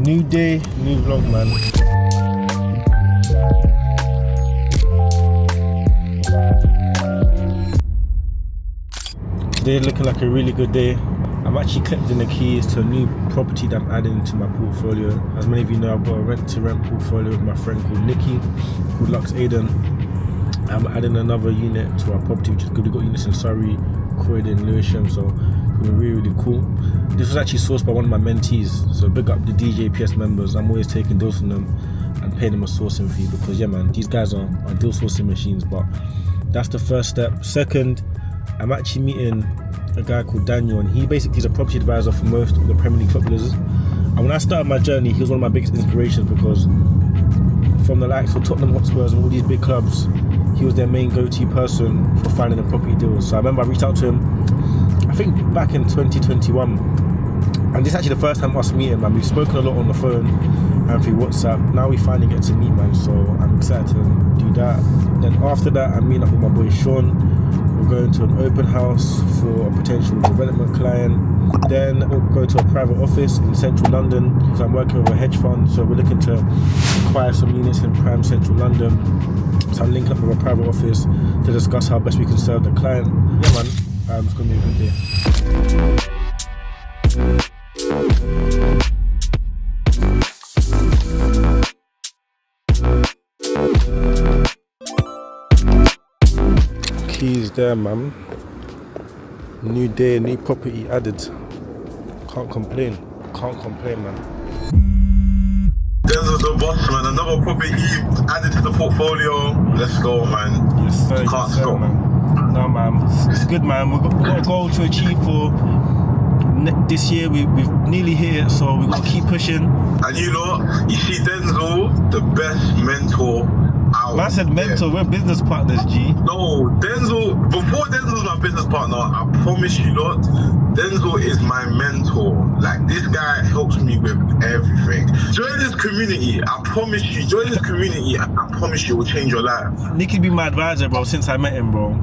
New day, new vlog, man. Today looking like a really good day. I'm actually collecting the keys to a new property that I'm adding to my portfolio. As many of you know, I've got a rent-to-rent portfolio with my friend called Nikki, called Lux Aiden. I'm adding another unit to our property, which is good. We've got units in Surrey, Croydon, Lewisham, so it's been really, really cool. This was actually sourced by one of my mentees, so big up the DJPS members. I'm always taking deals from them and paying them a sourcing fee because, yeah, man, these guys are deal sourcing machines. But that's the first step. Second, I'm actually meeting a guy called Daniel, and he basically is a property advisor for most of the Premier League footballers. And when I started my journey, he was one of my biggest inspirations because from the likes of Tottenham Hotspurs and all these big clubs, he was their main go-to person for finding the property deals. So I remember I reached out to him, I think back in 2021, and this is actually the first time us meeting, man. We've spoken a lot on the phone and through WhatsApp. Now we finally get to meet, man, so I'm excited to do that. Then after that, I'm meeting up with my boy Sean. We're going to an open house for a potential development client. Then we'll go to a private office in central London because I'm working with a hedge fund, so we're looking to acquire some units in prime central London. So I'm linking up with a private office to discuss how best we can serve the client. Yeah, man, it's going to be a good day. Keys there, man. New day, new property added. Can't complain, man. Denzel's the boss, man. Another property added to the portfolio. Let's go, man. Yes, sir. Can't stop, man. No, man. It's good, man. We've got a goal to achieve for this year. We've nearly hit it, so we've got to keep pushing. And you know, you see Denzel, the best mentor out. Man said mentor, we're business partners, G. No, Denzel, before Denzel's my business partner, I promise you lot, Denzel is my mentor. Like, this guy helps me with everything. Join this community, I promise you, I promise you it will change your life. Nicky be my advisor, bro, since I met him, bro.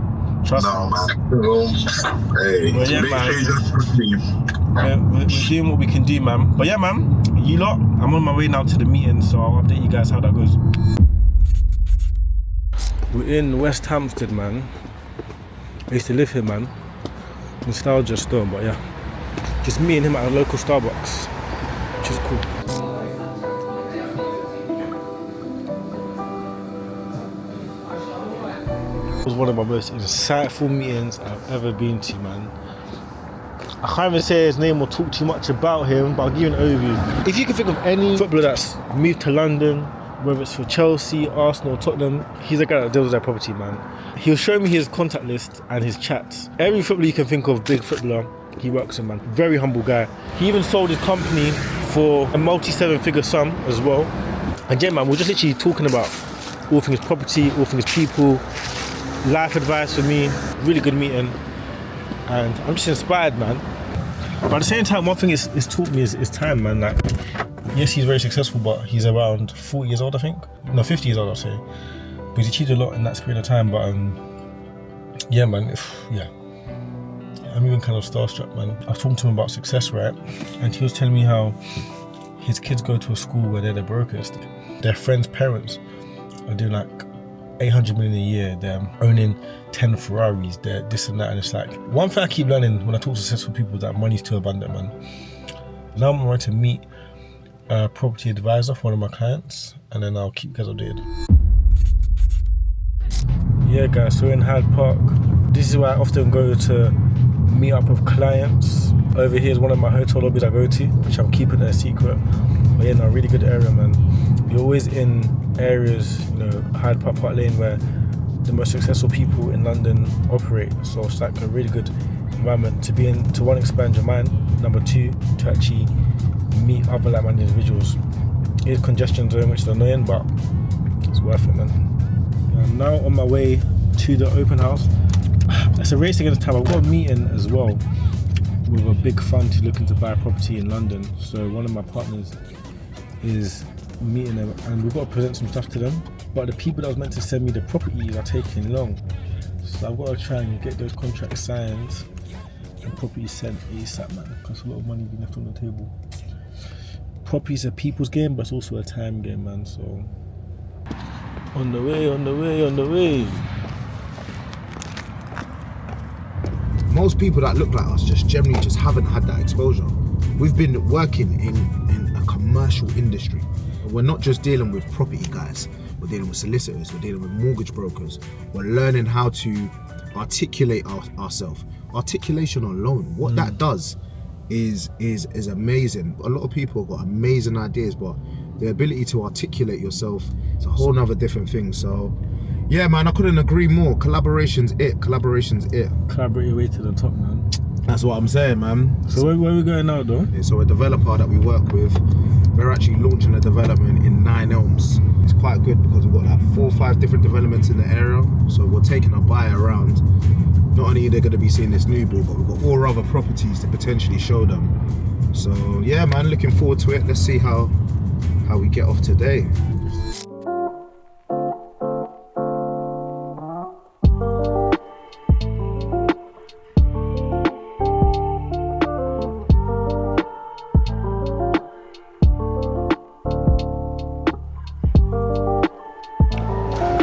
Trust me. No, man. Bro. Hey, well, yeah, make man. sure you just We're doing what we can do, man. But yeah, man, you lot, I'm on my way now to the meeting, so I'll update you guys how that goes. We're in West Hampstead, man. I used to live here, man. Nostalgia still, but yeah. Just me and him at a local Starbucks, which is cool. It was one of my most insightful meetings I've ever been to, man. I can't even say his name or talk too much about him, but I'll give you an overview. If you can think of any footballer that's moved to London, whether it's for Chelsea, Arsenal, Tottenham, he's a guy that deals with their property, man. He'll show me his contact list and his chats. Every footballer you can think of, big footballer, he works with, man. Very humble guy. He even sold his company for a multi-seven-figure sum as well. And yeah, man, we're just literally talking about all things property, all things people, life advice for me. Really good meeting. And I'm just inspired, man. But at the same time, one thing it's taught me is time, man. Like, yes, he's very successful, but he's around 40 years old, I think. No, 50 years old, I'll say. But he's achieved a lot in that period of time. But yeah, man, yeah. I'm even kind of starstruck, man. I was talking to him about success, right? And he was telling me how his kids go to a school where they're the brokest. Their friends' parents are doing like 800 million a year. They're owning 10 Ferraris, they're this and that. And it's like, one thing I keep learning when I talk to successful people is that money's too abundant, man. Now I'm going to meet a property advisor for one of my clients, and then I'll keep you guys updated. Yeah, guys, so we're in Hyde Park. This is where I often go to meet up with clients. Over here is one of my hotel lobbies I go to, which I'm keeping a secret. But yeah, no, really good area, man. You're always in areas, you know, Hyde Park, Park Lane, where the most successful people in London operate. So it's like a really good environment to be in, to one, expand your mind, number two, to actually meet other like-minded individuals. It's congestion zone, which is annoying, but it's worth it, man. I'm now on my way to the open house. It's a race against time. I've got a meeting as well with a big fund who's looking to buy a property in London. So one of my partners is meeting them, and we've got to present some stuff to them. But the people that was meant to send me the properties are taking long. So I've got to try and get those contracts signed and properties sent ASAP, man, because a lot of money being left on the table. property is a people's game, but it's also a time game, man. So on the way. Most people that look like us just generally just haven't had that exposure. We've been working in a commercial industry. We're not just dealing with property guys. We're dealing with solicitors. We're dealing with mortgage brokers. We're learning how to articulate ourselves. Articulation alone, what that does is amazing. A lot of people have got amazing ideas, but the ability to articulate yourself is a whole nother different thing. So yeah, man, I couldn't agree more. Collaboration's it. Collaborate your way to the top, man. That's what I'm saying, man. So where are we going now, though? Yeah, so a developer that we work with, we're actually launching a development in 9 Elms. It's quite good because we've got like 4 or 5 different developments in the area. So we're taking a buyer around. Not only are they going to be seeing this new build, but we've got 4 other properties to potentially show them. So yeah, man, looking forward to it. Let's see how we get off today.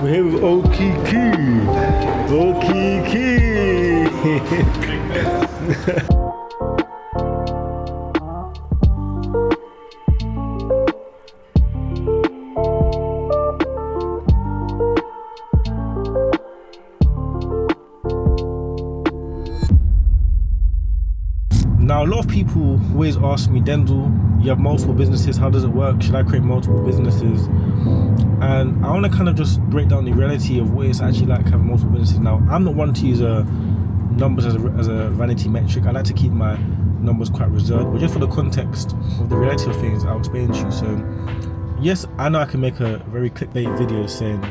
We're here with Okiki. Now, a lot of people always ask me, Denzel, you have multiple businesses, how does it work? Should I create multiple businesses? And I want to kind of just break down the reality of what it's actually like having multiple businesses. Now, I'm not one to use numbers as a vanity metric. I like to keep my numbers quite reserved, but just for the context of the reality of things, I'll explain to you. So, yes, I know I can make a very clickbait video saying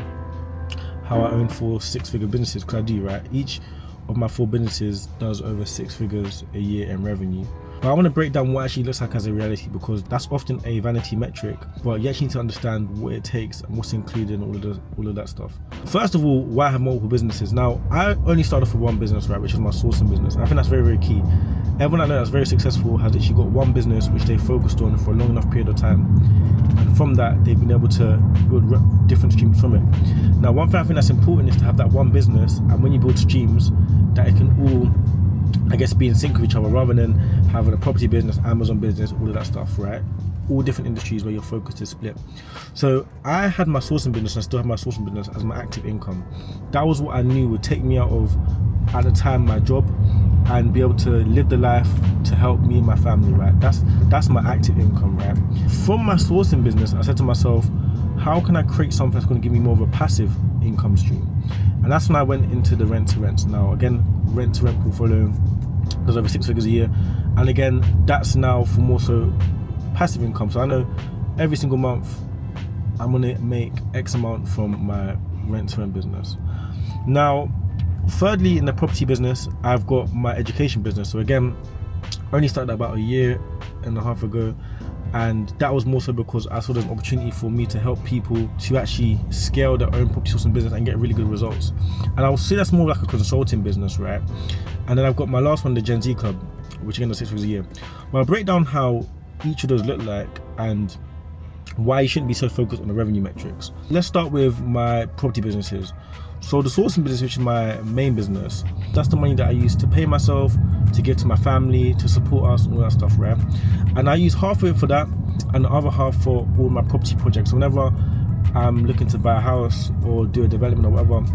how I own 4 6-figure businesses, because I do, right? Each of my 4 businesses does over 6 figures a year in revenue. But I want to break down what actually looks like as a reality, because that's often a vanity metric, but you actually need to understand what it takes and what's included in all of that stuff. First of all, why I have multiple businesses. Now, I only started for one business, right, which is my sourcing business. I think that's very, very key. Everyone I know that's very successful has actually got one business which they focused on for a long enough period of time, and from that they've been able to build different streams from it. Now, one thing I think that's important is to have that one business, and when you build streams, that it can all, I guess, be in sync with each other, rather than having a property business, Amazon business, all of that stuff, right? All different industries where your focus is split. So I had my sourcing business, and I still have my sourcing business as my active income. That was what I knew would take me out of, at the time, my job, and be able to live the life to help me and my family, right? That's my active income, right? From my sourcing business, I said to myself, how can I create something that's going to give me more of a passive income stream? And that's when I went into the rent to rent. Now, again, rent to rent portfolio does over 6 figures a year, and again, that's now for more so passive income. So I know every single month I'm gonna make X amount from my rent to rent business. Now, thirdly, in the property business, I've got my education business. So again, I only started about 1.5 years ago, and that was more so because I saw there's an opportunity for me to help people to actually scale their own property sourcing business and get really good results. And I would say that's more like a consulting business, right? And then I've got my last one, the Gen Z Club, which again does 6 figures a year. But I'll break down how each of those look like and why you shouldn't be so focused on the revenue metrics. Let's start with my property businesses. So the sourcing business, which is my main business, that's the money that I use to pay myself, to give to my family, to support us, all that stuff, right? And I use half of it for that and the other half for all my property projects. So whenever I'm looking to buy a house or do a development or whatever,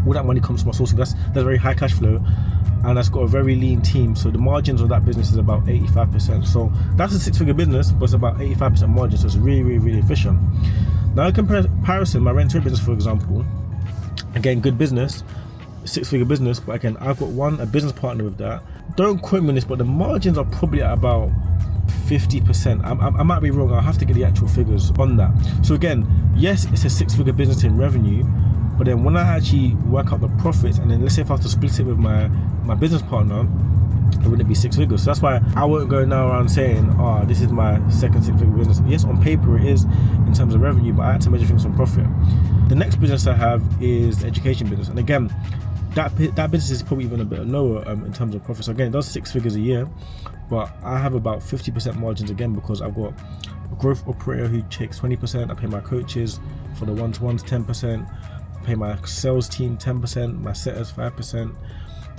all that money comes from my sourcing. That's very high cash flow, and that's got a very lean team. So the margins of that business is about 85%. So that's a 6-figure business, but it's about 85% margin. So it's really, really, really efficient. Now, in comparison, my rent to rent business, for example, again, good business, 6-figure business, but again, I've got a business partner with that. Don't quote me on this, but the margins are probably at about 50%. I might be wrong. I'll have to get the actual figures on that. So again, yes, it's a 6-figure business in revenue, but then when I actually work out the profits, and then let's say if I was to split it with my business partner, it wouldn't be 6 figures. So that's why I won't go now around saying, oh, this is my second 6-figure business. Yes, on paper it is in terms of revenue, but I had to measure things on profit. The next business I have is the education business. And again, that business is probably even a bit lower in terms of profits. Again, it does 6 figures a year, but I have about 50% margins again, because I've got a growth operator who takes 20%. I pay my coaches for the one-to-ones 10%. I pay my sales team 10%, my setters 5%.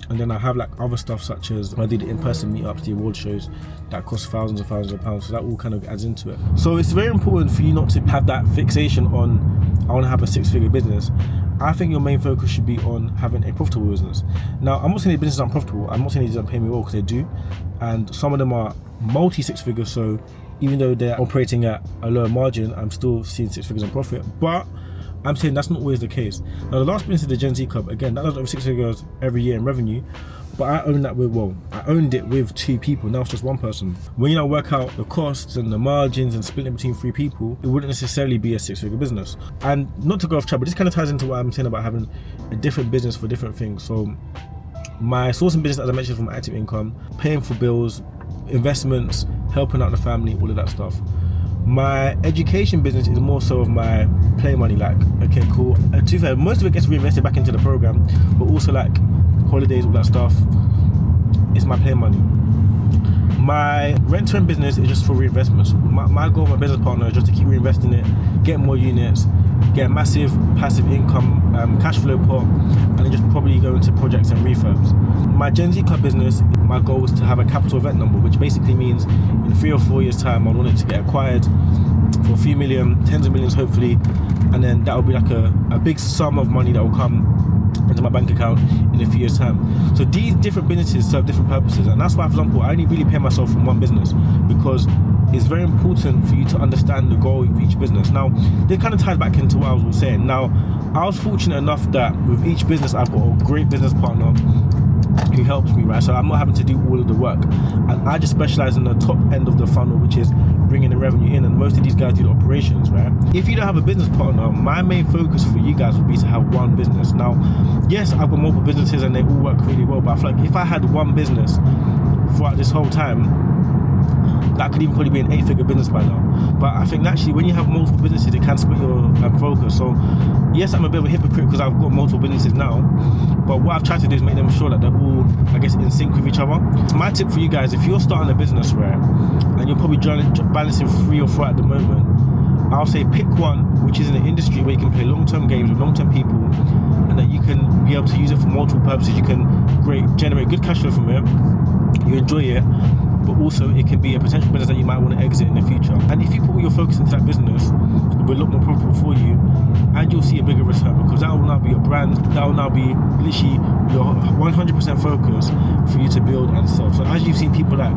And then I have like other stuff such as I do the in-person meetups, the award shows that cost thousands and thousands of pounds. So that all kind of adds into it. So it's very important for you not to have that fixation on, I want to have a 6-figure business. I think your main focus should be on having a profitable business. Now, I'm not saying the businesses aren't profitable. I'm not saying they don't pay me well, because they do. And some of them are multi-6 figures. So even though they're operating at a lower margin, I'm still seeing 6 figures in profit. But I'm saying that's not always the case. Now, the last business is the Gen Z Club. Again, that does over 6 figures every year in revenue, but I own that I owned it with 2 people. Now it's just 1 person. When you now work out the costs and the margins and split it between 3 people, it wouldn't necessarily be a 6-figure business. And not to go off track, but this kind of ties into what I'm saying about having a different business for different things. So my sourcing business, as I mentioned, from active income, paying for bills, investments, helping out the family, all of that stuff. My education business is more so of my play money, like, okay, cool. To be fair, most of it gets reinvested back into the program, but also like holidays, all that stuff, it's my play money. My rent-to-rent business is just for reinvestments. My goal with my business partner is just to keep reinvesting it, get more units, get a massive passive income, cash flow pot, and then just probably go into projects and refurbs. My Gen Z Club business, my goal is to have a capital event number, which basically means in 3 or 4 years' time, I want it to get acquired for a few million, tens of millions hopefully, and then that will be like a big sum of money that will come into my bank account in a few years' time. So these different businesses serve different purposes, and that's why, for example, I only really pay myself from one business, because it's very important for you to understand the goal of each business. Now, this kind of ties back into what I was saying. Now, I was fortunate enough that with each business, I've got a great business partner who helps me, right? So I'm not having to do all of the work, and I just specialize in the top end of the funnel, which is bringing the revenue in, and most of these guys do the operations, right? If you don't have a business partner, my main focus for you guys would be to have one business. Now, yes, I've got multiple businesses and they all work really well, but I feel like if I had one business throughout this whole time, that could even probably be an 8-figure business by now. But I think naturally, when you have multiple businesses, it can split your focus. So yes, I'm a bit of a hypocrite because I've got multiple businesses now, but what I've tried to do is make them sure that they're all, I guess, in sync with each other. So my tip for you guys, if you're starting a business, right, and you're probably balancing 3 or 4 at the moment, I'll say pick one which is in an industry where you can play long-term games with long-term people, and that you can be able to use it for multiple purposes. You can generate good cash flow from it, you enjoy it, but also it can be a potential business that you might want to exit in the future. And if you put all your focus into that business, it will be a lot more profitable for you, and you'll see a bigger return, because that will now be your brand, that will now be literally your 100% focus for you to build and sell. So as you've seen people like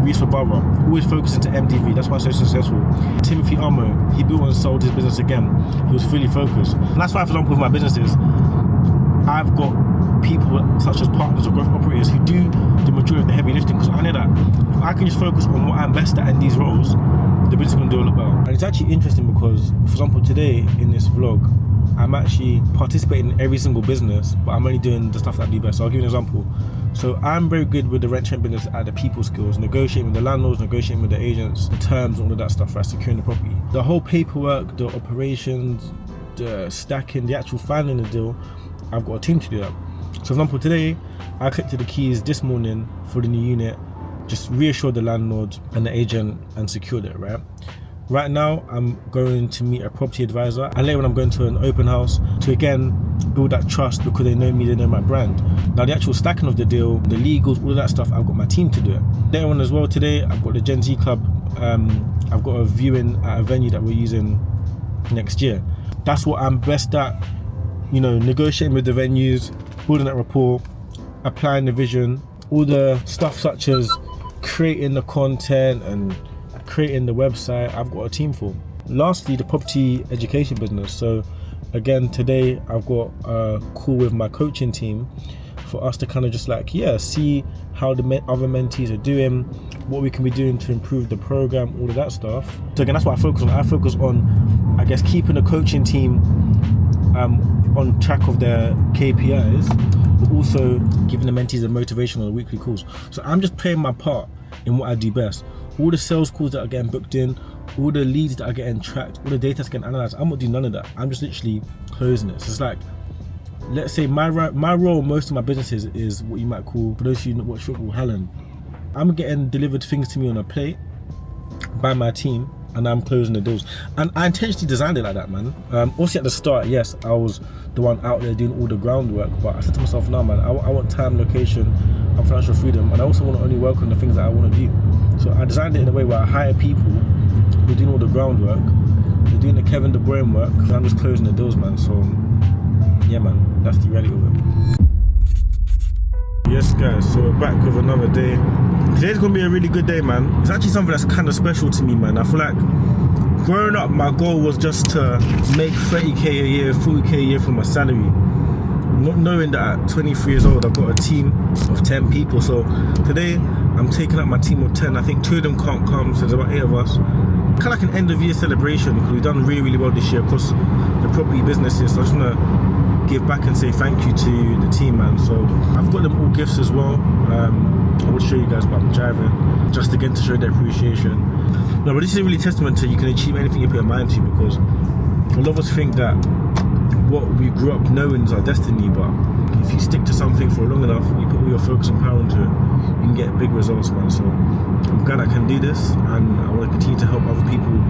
Reese Barber always focus into MDV, that's why he's so successful. Timothy Armo, he built and sold his business again, he was fully focused. And that's why, for example, with my businesses, I've got people such as partners or growth operators who do the majority of the heavy lifting, because I know that if I can just focus on what I'm best at in these roles, the business is going to do a lot better. And it's actually interesting because, for example, today in this vlog, I'm actually participating in every single business, but I'm only doing the stuff that I do best. So I'll give you an example. So I'm very good with the rent-to-rent business at the people skills, negotiating with the landlords, negotiating with the agents, the terms, all of that stuff, right, securing the property. The whole paperwork, the operations, the stacking, the actual filing the deal, I've got a team to do that. So for example, today I collected the keys this morning for the new unit, just reassured the landlord and the agent and secured it, right? Right now I'm going to meet a property advisor, and later on I'm going to an open house to again build that trust, because they know me, they know my brand. Now the actual stacking of the deal, the legals, all of that stuff, I've got my team to do it. Later on as well today, I've got the Gen Z Club, I've got a viewing at a venue that we're using next year. That's what I'm best at, you know, negotiating with the venues, building that rapport, applying the vision, all the stuff such as creating the content and creating the website, I've got a team for. Lastly, the property education business. So again, today I've got a call with my coaching team for us to kind of just like, see how the other mentees are doing, what we can be doing to improve the program, all of that stuff. So again, that's what I focus on. I focus on, I guess, keeping the coaching team on track of their KPIs, but also giving the mentees a motivation on the weekly calls. So I'm just playing my part in what I do best. All the sales calls that are getting booked in, all the leads that are getting tracked, all the data that's getting analyzed, I'm not doing none of that. I'm just literally closing it. So it's like let's say my role, most of my businesses is what you might call, for those of you who watch football, Hallen. I'm getting delivered things to me on a plate by my team, and I'm closing the doors. And I intentionally designed it like that, man. Also at the start, yes, I was the one out there doing all the groundwork, but I said to myself, no, man, I want time, location, and financial freedom, and I also want to only work on the things that I want to do. So I designed it in a way where I hire people who are doing all the groundwork, they're doing the Kevin De Bruyne work, and I'm just closing the doors, man. So yeah, man, that's the reality of it. Yes, guys, so we're back with another day. Today's gonna be a really good day, man. It's actually something that's kind of special to me, man. I feel like growing up, my goal was just to make 30k a year, 40k a year from my salary. Not knowing that at 23 years old, I've got a team of 10 people. So today, I'm taking up my team of 10. I think 2 of them can't come, so there's about 8 of us. Kind of like an end of year celebration, because we've done really, really well this year across the property businesses. So I just wanna give back and say thank you to the team, man. So I've got them all gifts as well. I will show you guys what I'm driving, just again to show their appreciation. No, but this is a really testament to you can achieve anything you put your mind to, because a lot of us think that what we grew up knowing is our destiny, but if you stick to something for long enough, you put all your focus and power into it, you can get big results, man. So I'm glad I can do this, and I want to continue to help other people,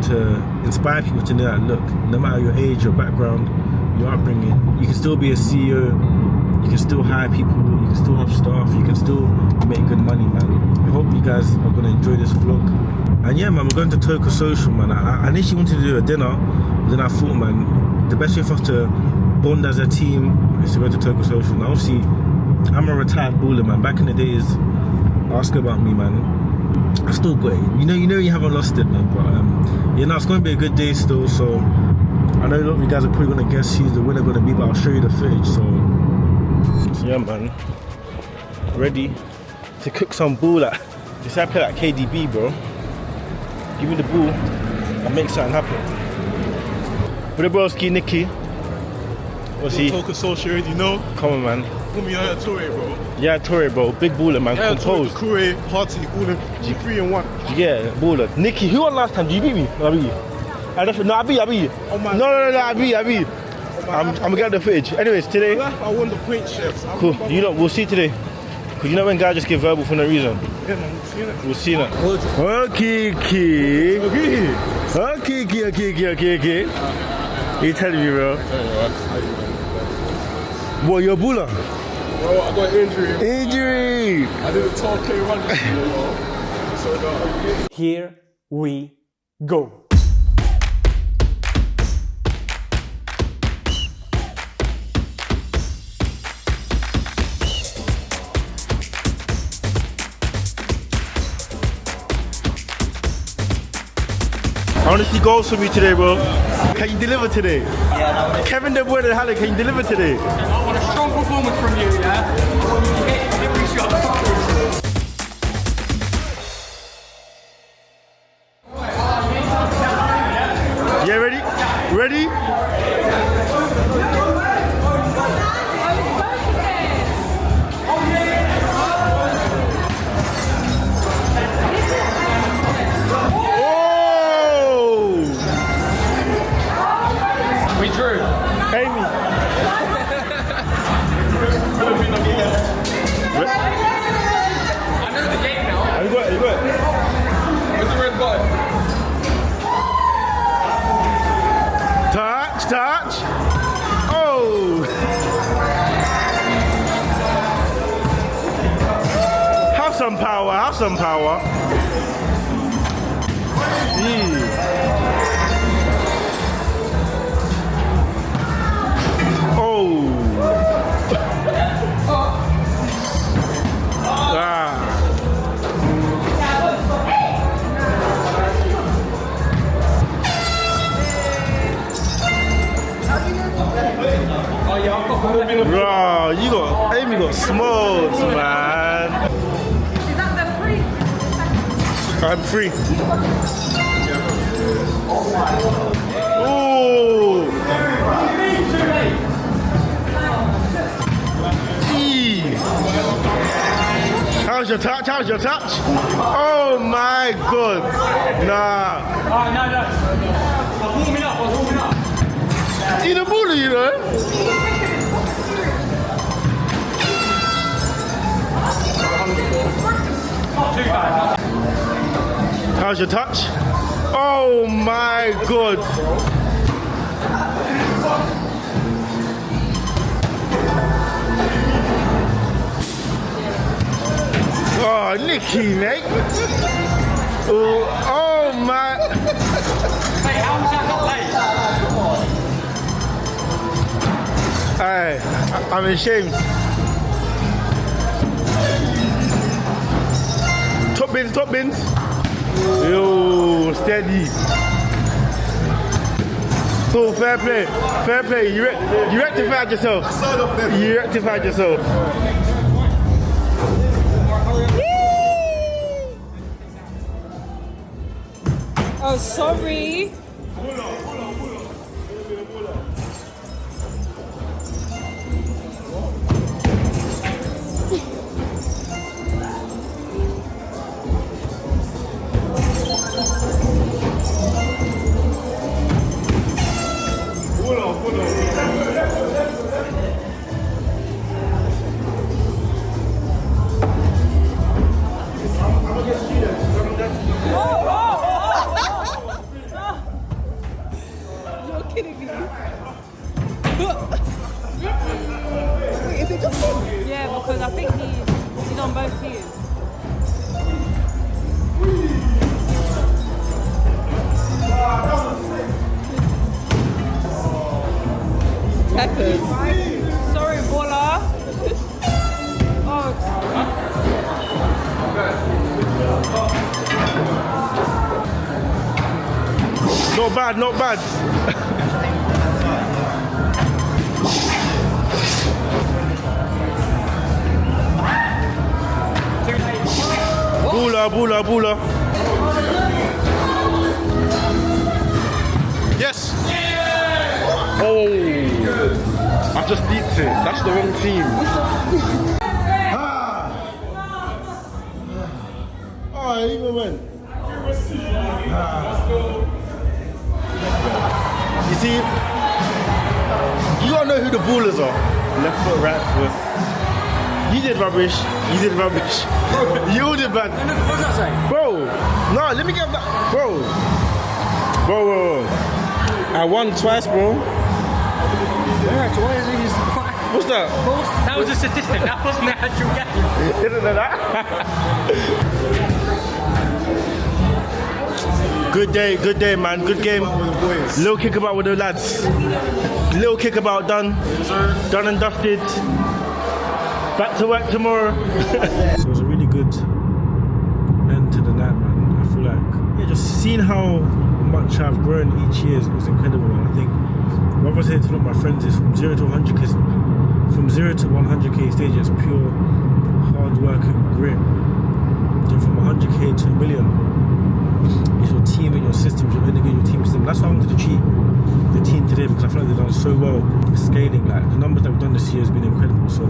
to inspire people to know that, look, no matter your age, your background, your upbringing, you can still be a CEO, you can still hire people, you can still have staff, you can still make good money, man. I hope you guys are going to enjoy this vlog. And yeah, man, we're going to Toka Social, man. I initially wanted to do a dinner, but then I thought, man, the best way for us to bond as a team is to go to Toka Social. Now, obviously, I'm a retired baller, man. Back in the days, ask about me, man. I still got it. You know you haven't lost it, man. But yeah, no, it's going to be a good day still, so I know a lot of you guys are probably going to guess who's the winner going to be, but I'll show you the footage. So yeah, man, ready to cook some ball. Like this, I play like KDB, bro. Give me the ball and make something happen. But broski, Nicky, what's he? Toka Social, you know? Come on, man. Put me on a Toure, bro. Yeah, Toure, bro. Big baller, man. Yeah, Composed. Toure, Party, all in 3 and 1. Yeah, baller. Nicky, who won last time? Did you beat me? No, I beat you. I beat you. Oh, man. No, I beat you. I'm gonna get the footage. Anyways, today. I won the point, chefs. Cool. You know, we'll see today. Cause you know when guys just give verbal for no reason. Yeah, man, We'll see that. Okay. You telling me, bro? What, you're a baller? Bro, I got injury. Injury! I did a 12k run this year, bro. Here we go. I want to see goals from you today, bro. Can you deliver today? Yeah, Kevin De Bruyne and Hallen, can you deliver today? I want a strong performance from you, yeah? Every shot. Yeah, ready? Ready? We drew. Pay me. I know the game now. You got it. Where's the red button? Touch. Oh. Have some power. Yeah. Oh. Bro, Amy got smoked, man. Is that the free? I'm free. Ooh. Eee. How's your touch? Oh my god. Nah. No. I was warming up. You the bully, you know? too bad. How's your touch? Oh my god. Oh, Nicky, mate. Oh my. Mate, how was that not late? I'm ashamed. Top bins. Yo, steady. So fair play. You rectified yourself. You rectified yourself. Oh, sorry. You're kidding me. Wait, is it just him? Yeah, because I think he's on both teams. Peppers. Sorry, Bola. Not bad. Bula. Yes. Oh, I just deeped it. That's the wrong team. Oh, I even went. You see, you gotta know who the ballers are. Left foot, right foot. You did rubbish. You all did bad. What's that say? Bro, no, let me get that. Bro. I won twice, bro. What's that? That was a statistic. That wasn't the actual game. Didn't know that. Good day, man. Good game. Little kickabout with the lads. Little kickabout done and dusted. Back to work tomorrow. So it was a really good end to the night, man. I feel like, just seeing how much I've grown each year is incredible, man. I think what I was saying to a lot of my friends is from 0 to 100, because from 0 to 100k stage is pure hard work and grit. Then from 100k to a million, it's your team and your systems, your individual team system. That's why I wanted to treat the team today, because I feel like they've done so well scaling. Like the numbers that we've done this year has been incredible. So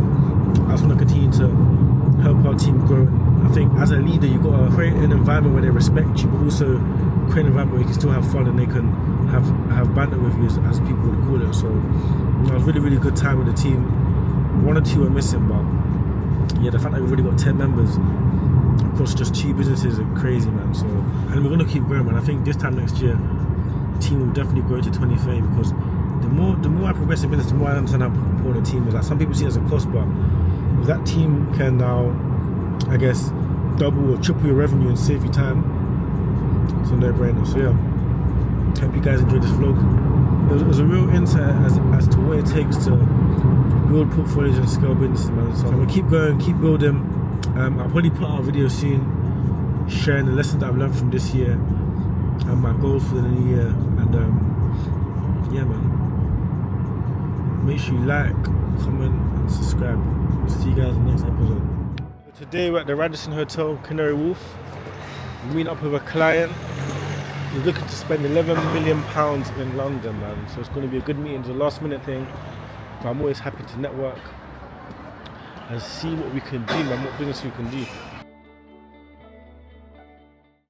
I just want to continue to help our team grow. I think as a leader, you've got to create an environment where they respect you, but also create an environment where you can still have fun and they can have banter with you, as people would call it. So it was really, really good time with the team. 1 or 2 are missing, but yeah, the fact that we've already got 10 members across just 2 businesses are crazy, man. So, and we're gonna keep growing, man. I think this time next year, the team will definitely grow to 2030, because the more I progress in business, the more I understand how important a team is. Like, some people see it as a cost, but if that team can now, I guess, double or triple your revenue and save you time, it's a no-brainer. So yeah, hope you guys enjoyed this vlog. It was a real insight as to what it takes to build portfolios and scale businesses, man. So I'm gonna keep going, keep building. I'll probably put out a video soon sharing the lessons that I've learned from this year and my goals for the new year. And yeah, man, make sure you like, comment and subscribe. See you guys in the next episode. Today we're at the Radisson Hotel, Canary Wharf. We're meeting up with a client. He's looking to spend £11 million in London, man. So it's going to be a good meeting. It's a last minute thing, but I'm always happy to network and see what we can do, man, what business we can do.